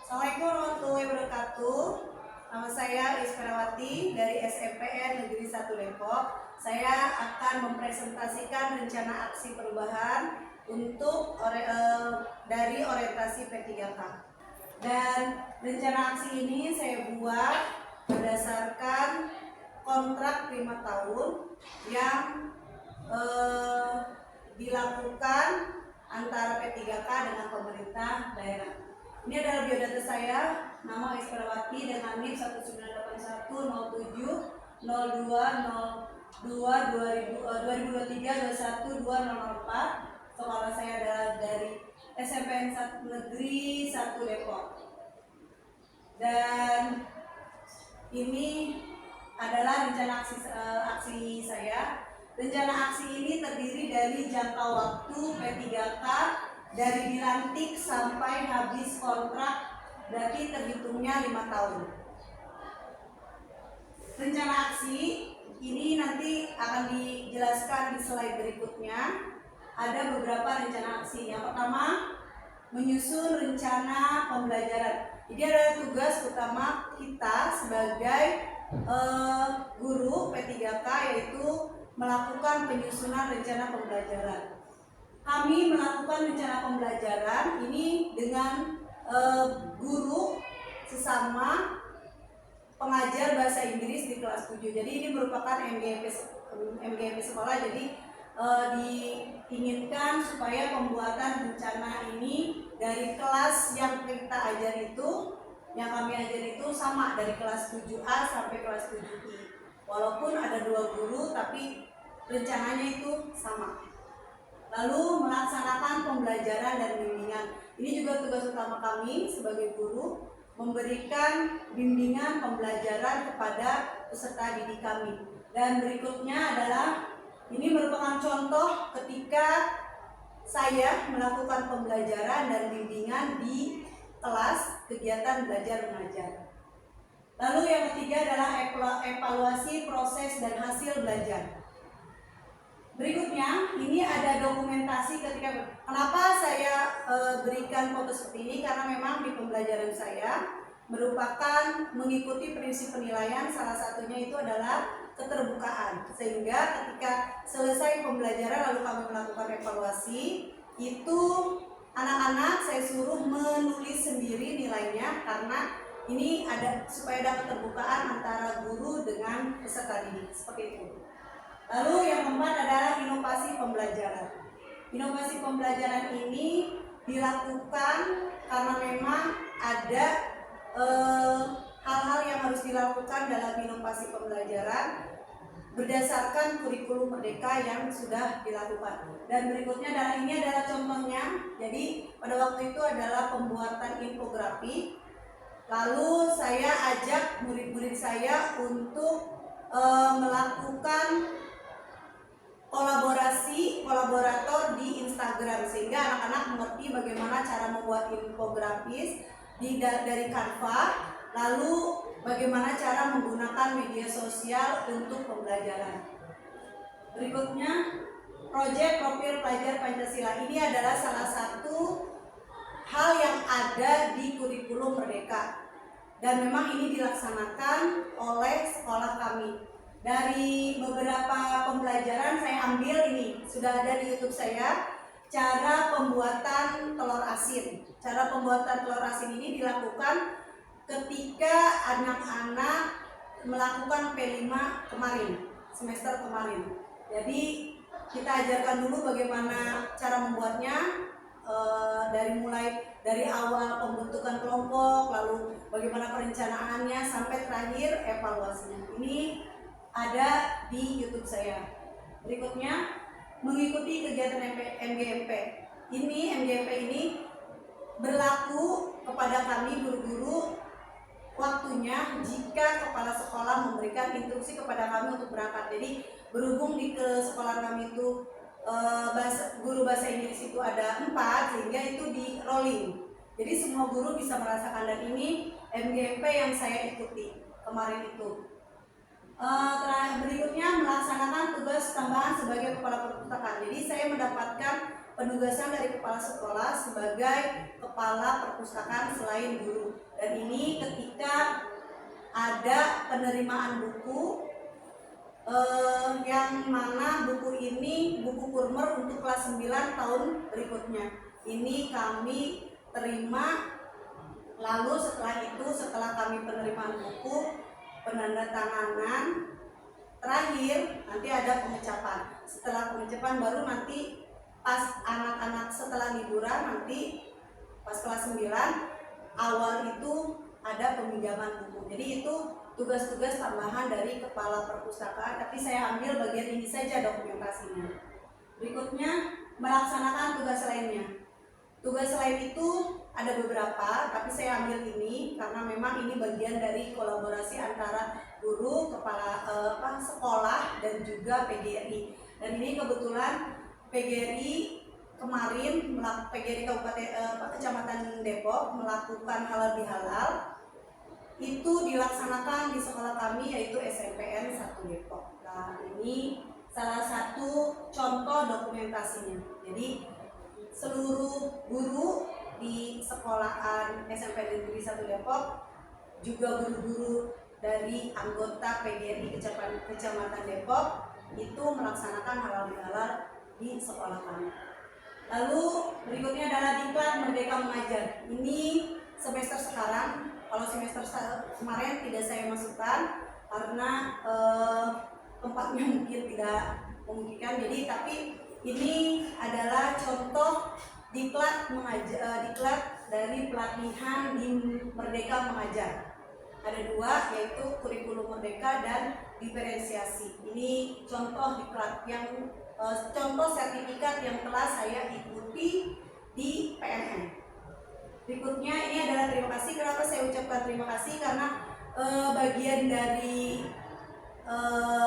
Assalamualaikum warahmatullahi wabarakatuh. Nama saya Isperawati dari SMPN Negeri 1 Depok. Saya akan mempresentasikan rencana aksi perubahan untuk dari orientasi P3K. Dan rencana aksi ini saya buat berdasarkan kontrak 5 tahun yang dilakukan antara P3K dengan pemerintah daerah. Ini adalah biodata saya, nama Isperawati dengan NIP 1981070202 2023 Sekolah saya adalah dari SMPN Negeri 1 Depok. Dan ini adalah rencana aksi saya. Rencana aksi ini terdiri dari jangka waktu P3K dari dilantik sampai habis kontrak, berarti terhitungnya 5 tahun. Rencana aksi ini nanti akan dijelaskan di slide berikutnya. Ada beberapa rencana aksi. Yang pertama, menyusun rencana pembelajaran. Jadi ada tugas utama kita sebagai guru P3K, yaitu melakukan penyusunan rencana pembelajaran. Kami melakukan rencana pembelajaran ini dengan guru sesama pengajar bahasa Inggris di kelas 7. Jadi ini merupakan MGMP sekolah. Jadi diinginkan supaya pembuatan rencana ini dari kelas yang kita ajar itu, yang kami ajar itu sama dari kelas 7A sampai kelas 7I. Walaupun ada 2 guru, tapi rencananya itu sama. Lalu melaksanakan pembelajaran dan bimbingan. Ini juga tugas utama kami sebagai guru, memberikan bimbingan pembelajaran kepada peserta didik kami. Dan berikutnya adalah, ini merupakan contoh ketika saya melakukan pembelajaran dan bimbingan di kelas kegiatan belajar mengajar. Lalu yang ketiga adalah evaluasi proses dan hasil belajar. Berikutnya, ini ada dokumentasi ketika kenapa saya berikan foto seperti ini, karena memang di pembelajaran saya merupakan mengikuti prinsip penilaian, salah satunya itu adalah keterbukaan. Sehingga ketika selesai pembelajaran lalu kami melakukan evaluasi, itu anak-anak saya suruh menulis sendiri nilainya, karena ini ada supaya ada keterbukaan antara guru dengan peserta didik, seperti itu. Lalu yang keempat adalah inovasi pembelajaran. Inovasi pembelajaran ini dilakukan karena memang ada hal-hal yang harus dilakukan dalam inovasi pembelajaran berdasarkan kurikulum merdeka yang sudah dilakukan. Dan berikutnya adalah, ini adalah contohnya. Jadi pada waktu itu adalah pembuatan infografi. Lalu saya ajak murid-murid saya untuk melakukan kolaborator di Instagram, sehingga anak-anak mengerti bagaimana cara membuat infografis dari Canva, lalu bagaimana cara menggunakan media sosial untuk pembelajaran. Berikutnya, proyek profil pelajar Pancasila. Ini adalah salah satu hal yang ada di kurikulum Merdeka, dan memang ini dilaksanakan oleh sekolah kami. Dari beberapa pembelajaran saya ambil ini, sudah ada di YouTube saya, cara pembuatan telur asin. Cara pembuatan telur asin ini dilakukan ketika anak-anak melakukan P5 kemarin, semester kemarin. Jadi kita ajarkan dulu bagaimana cara membuatnya, dari awal pembentukan kelompok, lalu bagaimana perencanaannya sampai terakhir evaluasinya. Ini ada di YouTube saya. Berikutnya, mengikuti kegiatan MGMP. Ini MGMP ini berlaku kepada kami guru-guru, waktunya jika kepala sekolah memberikan instruksi kepada kami untuk berangkat. Jadi berhubung di sekolah kami itu guru bahasa Inggris itu ada 4, sehingga itu di rolling. Jadi semua guru bisa merasakan, dan ini MGMP yang saya ikuti kemarin itu. Berikutnya, melaksanakan tugas tambahan sebagai kepala perpustakaan. Jadi saya mendapatkan penugasan dari kepala sekolah sebagai kepala perpustakaan selain guru. Dan ini ketika ada penerimaan buku yang mana buku ini buku Kurmer untuk kelas 9 tahun berikutnya. Ini kami terima, lalu setelah kami penerimaan buku, penandatanganan, terakhir nanti ada pengecapan. Setelah pengecapan baru nanti pas anak-anak setelah liburan, nanti pas kelas 9 awal itu ada peminjaman buku. Jadi itu tugas-tugas tambahan dari kepala perpustakaan, tapi saya ambil bagian ini saja dokumentasinya. Berikutnya melaksanakan tugas lainnya. Tugas lain itu ada beberapa, tapi saya ambil ini karena memang ini bagian dari kolaborasi antara guru, kepala sekolah dan juga PGRI. Dan ini kebetulan PGRI kemarin, PGRI Kabupaten Kecamatan Depok melakukan halal bihalal. Itu dilaksanakan di sekolah kami, yaitu SMPN 1 Depok. Nah, ini salah satu contoh dokumentasinya. Jadi seluruh guru di sekolahan SMPN Negeri 1 Depok, juga guru-guru dari anggota PGRI Kecamatan Depok itu melaksanakan halal bihalal di sekolah kami. Lalu berikutnya adalah diklat Merdeka Mengajar. Ini semester sekarang. Kalau semester kemarin tidak saya masukkan karena tempatnya mungkin tidak memungkinkan. Jadi tapi ini adalah contoh diklat dari pelatihan di Merdeka Mengajar. Ada dua, yaitu kurikulum Merdeka dan diferensiasi. Ini contoh diklat yang contoh sertifikat yang telah saya ikuti di PNN. Berikutnya ini adalah terima kasih. Kenapa saya ucapkan terima kasih? Karena bagian dari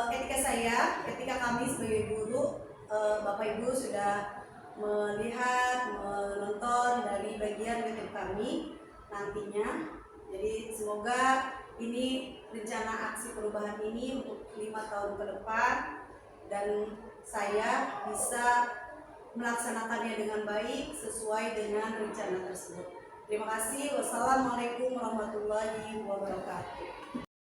etika saya, ketika kami sebagai guru, Bapak Ibu sudah melihat, menonton dari bagian YouTube kami nantinya. Jadi semoga ini rencana aksi perubahan ini untuk 5 tahun ke depan dan saya bisa melaksanakannya dengan baik sesuai dengan rencana tersebut. Terima kasih. Wassalamualaikum warahmatullahi wabarakatuh.